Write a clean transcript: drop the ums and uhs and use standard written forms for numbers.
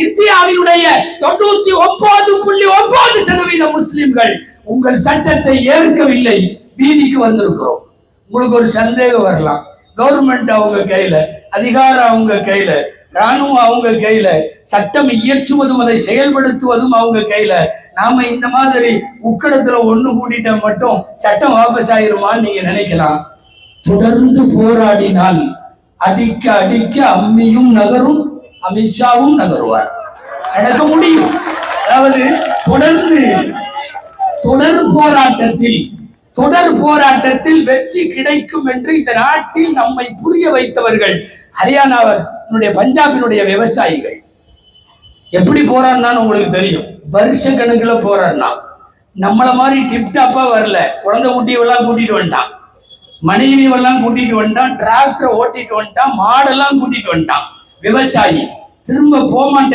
இந்தியாவினுடைய 99.9% முஸ்லிம்கள் உங்கள் சட்டத்தை ஏற்கவில்லை, வீதிக்கு வந்திருக்கிறோம். உங்களுக்கு ஒரு சந்தேகம் வரலாம், கவர்மெண்ட் அவங்க கையில, அதிகாரம் அவங்க கையில, ராணுவம் அவங்க கையில, சட்டம் இயற்றுவதும் அதை செயல்படுத்துவதும் அவங்க கையில. நாம இந்த மாதிரி உக்கடத்துல ஒண்ணு கூட்டிட்ட மட்டும் சட்டம் வாபஸ் ஆயிருமான்னு நீங்க நினைக்கலாம். தொடர்ந்து போராடினால் அடிக்க அடிக்க அம்மியும் நகரும், அமித்ஷாவும் நகருவார், நடக்க முடியும். அதாவது தொடர் போராட்டத்தில் வெற்றி கிடைக்கும் என்று இந்த நாட்டில் நம்மை புரிய வைத்தவர்கள் ஹரியானாவினுடைய, பஞ்சாபினுடைய விவசாயிகள். எப்படி போராடினான்னு உங்களுக்கு தெரியும். வருஷ கணக்கில் போராடினா. நம்மள மாதிரி டிப்டாப்பா வரல. குழந்தை குட்டியெல்லாம் கூட்டிட்டு வந்துட்டான், மனைவியெல்லாம் கூட்டிட்டு வந்துட்டான், டிராக்டர் ஓட்டிட்டு வந்துட்டான், மாடெல்லாம் கூட்டிட்டு வந்துட்டான். விவசாயி திரும்ப போக மாட்டேன்